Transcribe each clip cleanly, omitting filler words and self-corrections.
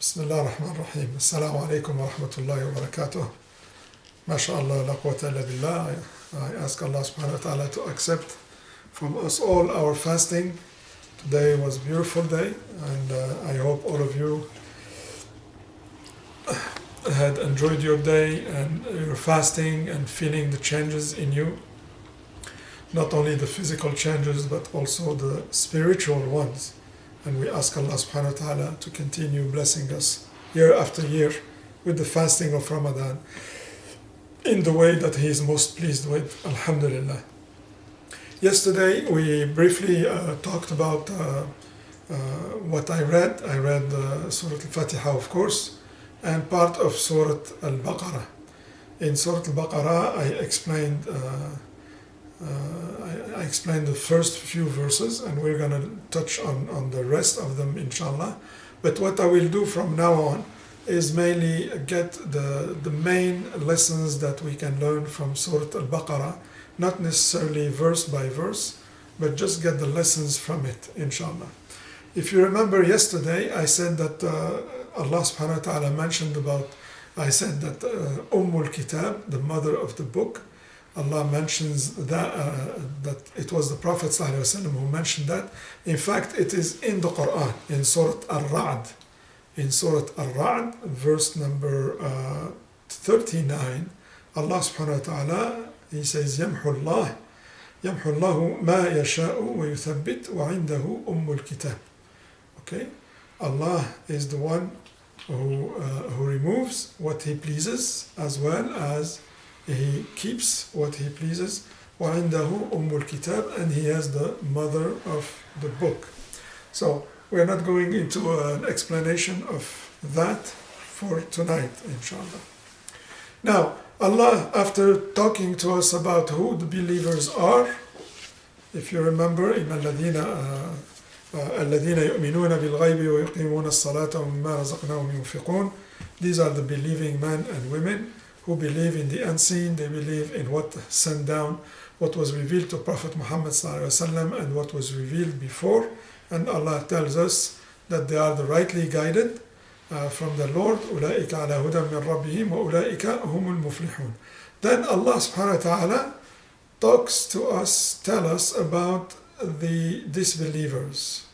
Bismillah ar-Rahman ar-Rahim. Assalamu alaikum wa rahmatullahi wa barakatuh. MashaAllah, la quwwata illa billah. I ask Allah subhanahu wa ta'ala to accept from us all our fasting. Today was a beautiful day, and I hope all of you had enjoyed your day and your fasting and feeling the changes in you. Not only the physical changes, but also the spiritual ones. And we ask Allah subhanahu wa ta'ala to continue blessing us year after year with the fasting of Ramadan in the way that He is most pleased with. Alhamdulillah. Yesterday we briefly talked about what I read. I read Surat Al-Fatiha, of course, and part of Surat Al-Baqara. In Surat Al-Baqara I explained the first few verses, and we're going to touch on the rest of them inshallah. But what I will do from now on is mainly get the main lessons that we can learn from Surah Al-Baqarah, not necessarily verse by verse, but just get the lessons from it inshallah. If you remember yesterday, I said that Allah subhanahu wa ta'ala mentioned about, I said that Ummul Kitab, the mother of the book, Allah mentions that it was the Prophet ﷺ who mentioned that. In fact, it is in the Quran, in Surah Al-Ra'd. In Surah Al-Ra'd, verse number 39, Allah subhanahu wa ta'ala, He says, يَمْحُ اللَّهُ مَا يَشَاءُ وَيُثَبِّتُ وَعِنْدَهُ أُمُّ الْكِتَابِ. Okay? Allah is the one who removes what He pleases, as well as He keeps what He pleases. وَعِنْدَهُ أُمُّ الْكِتَابِ, and He has the mother of the book. So we're not going into an explanation of that for tonight, inshallah. Now, Allah, after talking to us about who the believers are, if you remember, إِنَّ الَّذِينَ يُؤْمِنُونَ بِالْغَيْبِ وَيُقِيمُونَ الصَّلَاةَ وَمِمَّا رَزَقْنَاهُمْ يُنْفِقُونَ. These are the believing men and women who believe in the unseen. They believe in what sent down, what was revealed to Prophet Muhammad ﷺ and what was revealed before. And Allah tells us that they are the rightly guided from the Lord. أُولَٰئِكَ عَلَى هُدًى مِّن رَبِّهِمْ وَأُولَٰئِكَ هُمُ الْمُفْلِحُونَ. Then Allah subhanahu wa ta'ala talks to us, tell us about the disbelievers.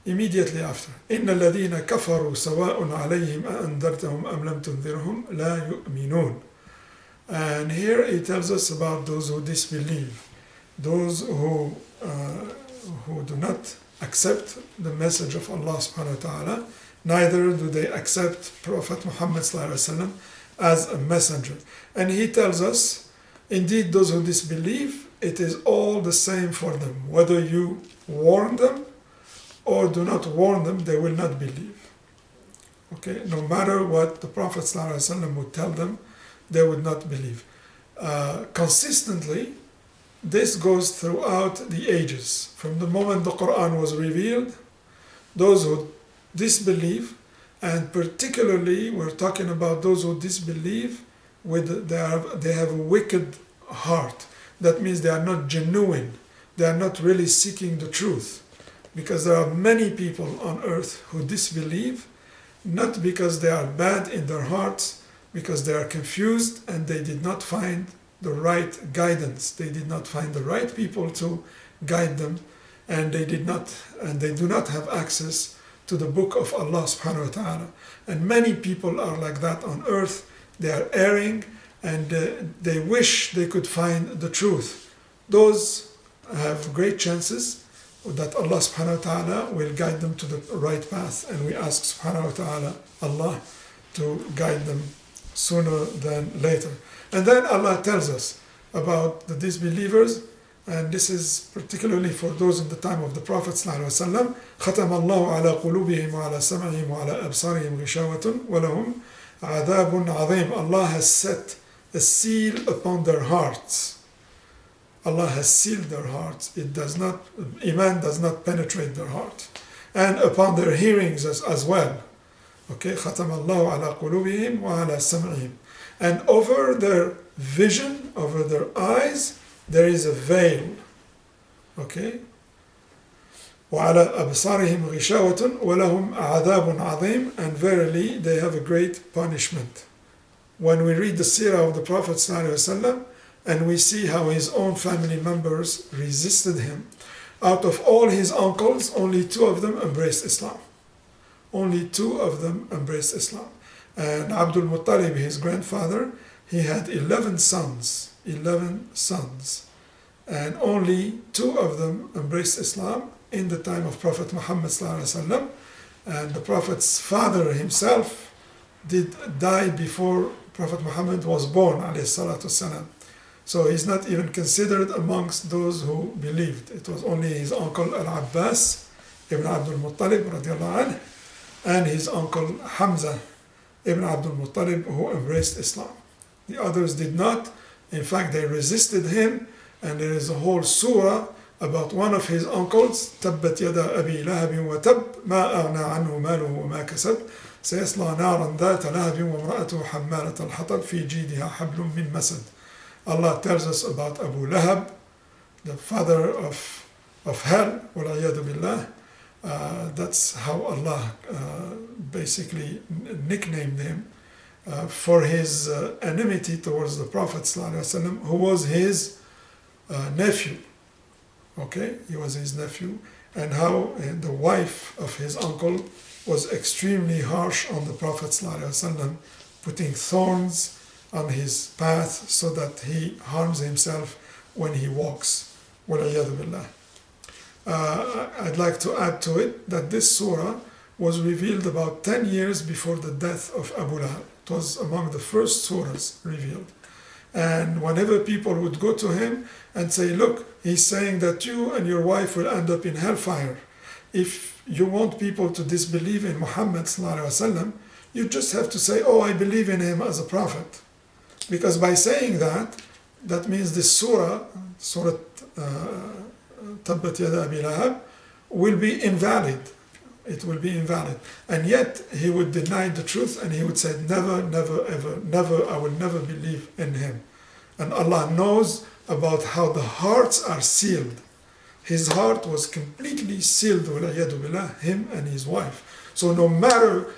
Immediately after, إِنَّ الَّذِينَ كَفَرُوا سَوَاءٌ عَلَيْهِمْ أَأَنذَرْتَهُمْ أَمْ لَمْ تُنذِرْهُمْ لَا يُؤْمِنُونَ. And here He tells us about those who disbelieve, those who do not accept the message of Allah subhanahu wa ta'ala, neither do they accept Prophet Muhammad ﷺ as a messenger. And He tells us, indeed those who disbelieve, it is all the same for them. Whether you warn them or do not warn them, they will not believe. Okay, no matter what the Prophet ﷺ would tell them, they would not believe. Consistently, this goes throughout the ages. From the moment the Quran was revealed, those who disbelieve, and particularly we're talking about those who disbelieve, they have a wicked heart. That means they are not genuine. They are not really seeking the truth. Because there are many people on earth who disbelieve, not because they are bad in their hearts, because they are confused and they did not find the right guidance. They did not find the right people to guide them, and they do not have access to the book of Allah subhanahu wa ta'ala. And many people are like that on earth. They are erring, and they wish they could find the truth. Those have great chances that Allah subhanahu wa ta'ala will guide them to the right path, and we ask subhanahu wa ta'ala, Allah, to guide them sooner than later. And then Allah tells us about the disbelievers, and this is particularly for those in the time of the Prophet ﷺ. خَتَمَ اللَّهُ عَلَى قُلُوبِهِمْ وَعَلَى سَمْعِهِمْ وَعَلَى أَبْصَارِهِمْ غِشَاوَةٌ وَلَهُمْ عَذَابٌ عَظِيمٌ. Allah has set a seal upon their hearts. Allah has sealed their hearts. Iman does not penetrate their heart. And upon their hearings as well. Okay, ختم الله على قلوبهم وعلى سمعهم. And over their vision, over their eyes, there is a veil. Okay? وعلى أبصارهم غشاوة ولهم عذاب عظيم, and verily they have a great punishment. When we read the seerah of the Prophet ﷺ, and we see how his own family members resisted him, out of all his uncles, only 2 of them embraced Islam. Only 2 of them embraced Islam. And Abdul Muttalib, his grandfather, he had 11 sons. 11 sons. And only 2 of them embraced Islam in the time of Prophet Muhammad ﷺ. And the Prophet's father himself did die before Prophet Muhammad was born, ﷺ. So he's not even considered amongst those who believed. It was only his uncle Al-Abbas ibn Abdul Muttalib radiallahu anh, and his uncle Hamza ibn Abdul Muttalib who embraced Islam. The others did not. In fact, they resisted him, and there is a whole surah about one of his uncles, تبت يدا أبي لهب وتب ما أغنى عنه ماله وما كسب سيصلى نارا ذات لهب وامرأته حمالة الحطب في جيدها حبل من مسد. Allah tells us about Abu Lahab, the father of hell, وَالْعِيَاذُ بِاللَّهِ. That's how Allah basically nicknamed him for his enmity towards the Prophet ﷺ, who was his nephew. Okay, he was his nephew, and how the wife of his uncle was extremely harsh on the Prophet ﷺ, putting thorns on his path so that he harms himself when he walks. وَالْعِيَاذُ بِاللَّهِ. I'd like to add to it that this surah was revealed about 10 years before the death of Abu Lahab. It was among the first surahs revealed. And whenever people would go to him and say, look, he's saying that you and your wife will end up in hellfire. If you want people to disbelieve in Muhammad ﷺ, you just have to say, oh, I believe in him as a prophet. Because by saying that, that means this surah, Surat Tabbat Yada Abi Lahab, will be invalid. It will be invalid. And yet he would deny the truth, and he would say, never, never, ever, never, I will never believe in him. And Allah knows about how the hearts are sealed. His heart was completely sealed, him and his wife. So no matter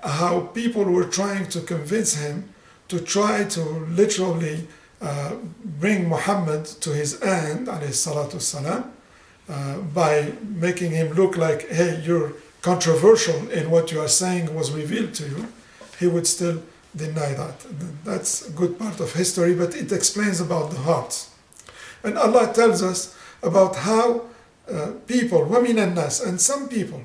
how people were trying to convince him to try to literally bring Muhammad to his end, والسلام, by making him look like, hey, you're controversial in what you are saying was revealed to you, he would still deny that. That's a good part of history, but it explains about the hearts. And Allah tells us about how people, وَمِنَ النَّاسِ, and some people,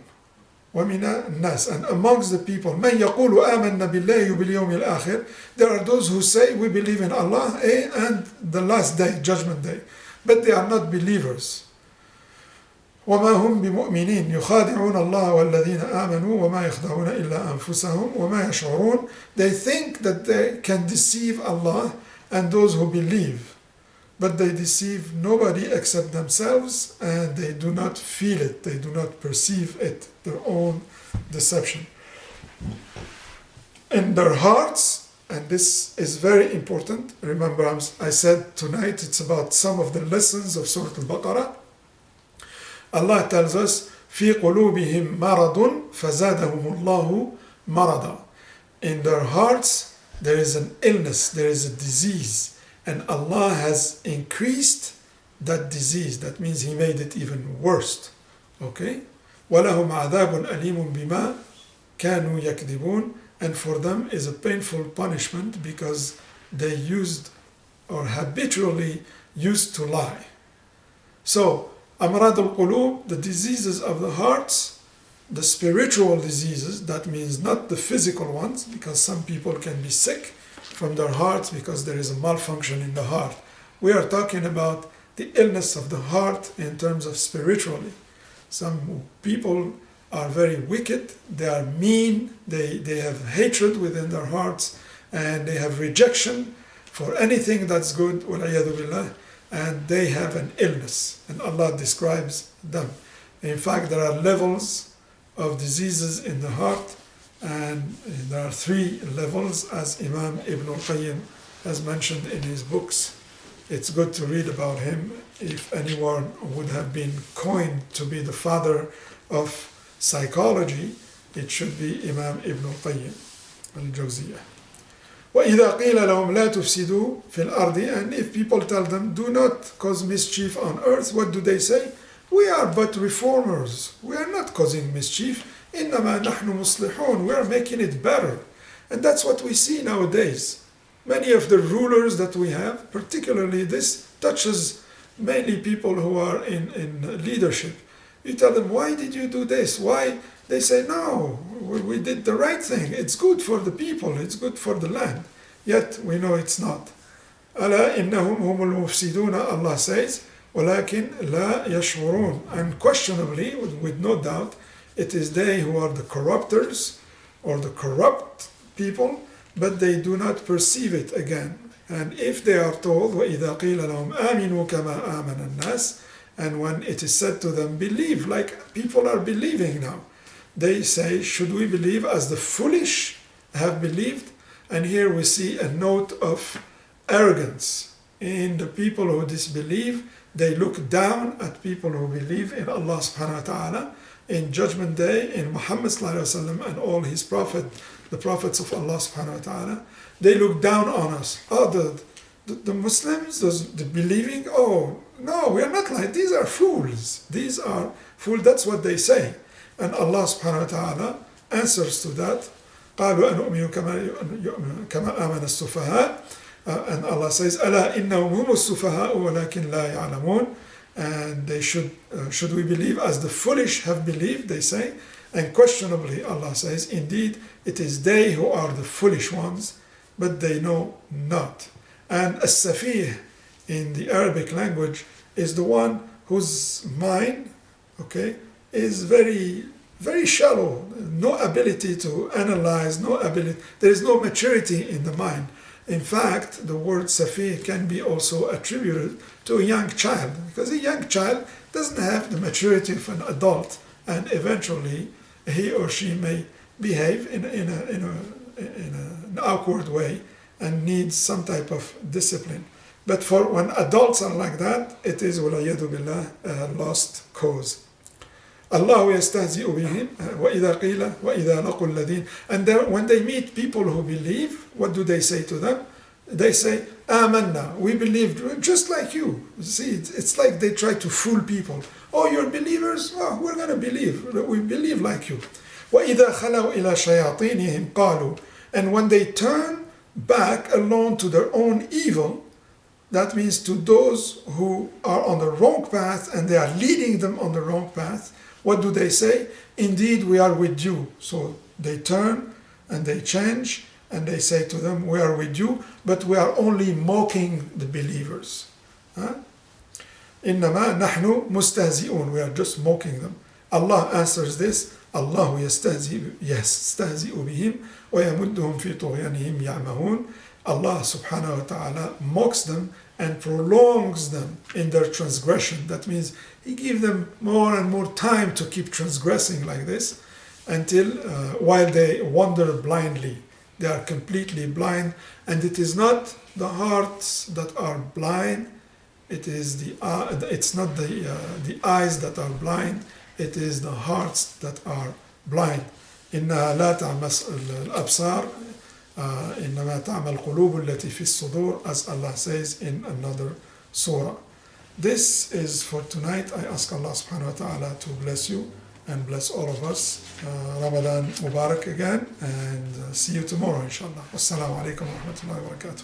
وَمِنَ النَّاسِ, and amongst the people, مَنْ يَقُولُ آمَنَّ بِاللَّهِ وَبِالْيَوْمِ الْآخِرِ, there are those who say, we believe in Allah and the last day, judgment day, but they are not believers. وما هم بمؤمنين يخادعون الله والذين آمنوا وما يخدعون إلا أنفسهم وما يشعرون. They think that they can deceive Allah and those who believe, but they deceive nobody except themselves, and they do not feel it, they do not perceive it, their own deception. In their hearts, and this is very important, remember I said tonight it's about some of the lessons of Surat Al-Baqara. Allah tells us, في قلوبهم مرض فزادهم الله مرضا. In their hearts there is an illness, there is a disease, and Allah has increased that disease. That means He made it even worse. Okay? وَلَهُمْ عَذَابٌ أَلِيمٌ بِمَا كَانُوا يَكْذِبُونَ. And for them is a painful punishment because they used or habitually used to lie. So, Amrad al-Qulub, the diseases of the hearts, the spiritual diseases, that means not the physical ones, because some people can be sick from their hearts because there is a malfunction in the heart. We are talking about the illness of the heart in terms of spiritually. Some people are very wicked, they are mean, they have hatred within their hearts, and they have rejection for anything that's good, وَالْعِيَاذُ بِاللَّهِ, and they have an illness, and Allah describes them. In fact, there are levels of diseases in the heart, and there are 3 levels, as Imam Ibn al-Qayyim has mentioned in his books. It's good to read about him if anyone would have been coined to be the father of psychology, it should be Imam Ibn al-Qayyim al-Jawziyah. وَإِذَا قِيلَ لَهُمْ لَا تُفْسِدُوا فِي الْأَرْضِ, and if people tell them, do not cause mischief on earth, what do they say? We are but reformers. We are not causing mischief. إِنَّمَا نَحْنُ مُصْلِحُونَ. We are making it better. And that's what we see nowadays. Many of the rulers that we have, particularly this touches mainly people who are in leadership. You tell them, why did you do this? Why? They say, no, we did the right thing. It's good for the people. It's good for the land. Yet we know it's not. أَلَا إِنَّهُمْ هُمُ الْمُفْسِدُونَ, Allah says, وَلَكِنْ لَا يَشْعُرُونَ. Unquestionably, with no doubt, it is they who are the corrupters or the corrupt people, but they do not perceive it again. And if they are told, وَإِذَا قِيلَ لَهُمْ آمِنُوا كَمَا آمَنَ النَّاسِ, and when it is said to them, believe, like people are believing now, they say, should we believe as the foolish have believed? And here we see a note of arrogance in the people who disbelieve. They look down at people who believe in Allah subhanahu wa ta'ala, in Judgment Day, in Muhammad sallallahu alaihi wasallam and all his the prophets of Allah subhanahu wa ta'ala. They look down on us. Oh, the Muslims, the believing, oh, no, we are not like, these are fools. These are fools, that's what they say. And Allah subhanahu wa ta'ala answers to that. قالوا أنؤمن كما آمن السفهاء. And Allah says, ألا إنهم هم السفهاء ولكن لا يعلمون. And they should we believe as the foolish have believed, they say. And questionably, Allah says, indeed, it is they who are the foolish ones, but they know not. And as-safih in the Arabic language is the one whose mind, okay, is very, very shallow, no ability to analyze, there is no maturity in the mind. In fact, the word safih can be also attributed to a young child, because a young child doesn't have the maturity of an adult, and eventually he or she may behave in an awkward way and needs some type of discipline. But for when adults are like that, it is وَلَيَدُ بِاللَّهِ a lost cause. Allah يستهزئ بهم وإذا قيل وإذا لقوا الذين. And then when they meet people who believe, what do they say to them? They say, آمنا, we believed, just like you. See, it's like they try to fool people. Oh, you're believers? Oh, we're going to believe. We believe like you. وإذا خلوا إلى شياطينهم قالوا. And when they turn back alone to their own evil, that means to those who are on the wrong path and they are leading them on the wrong path, what do they say? Indeed, we are with you. So they turn and they change and they say to them, we are with you, but we are only mocking the believers. إِنَّمَا نَحْنُ مُسْتَهْزِئُونَ. We are just mocking them. Allah answers this. Allah يستهزئ بهم ويمدهم في طغيانهم يعمهون. Allah subhanahu wa ta'ala mocks them and prolongs them in their transgression. That means He gives them more and more time to keep transgressing like this until while they wander blindly. They are completely blind, and it is not the hearts that are blind. It's not the eyes that are blind. It is the hearts that are blind. إنها لا تعمى الأبصار إنما تعمى القلوب التي في الصدور, as Allah says in another surah. This is for tonight. I ask Allah subhanahu wa ta'ala to bless you and bless all of us. Ramadan Mubarak again, and see you tomorrow inshallah. Wassalamu alaikum wa rahmatullahi wa barakatuh.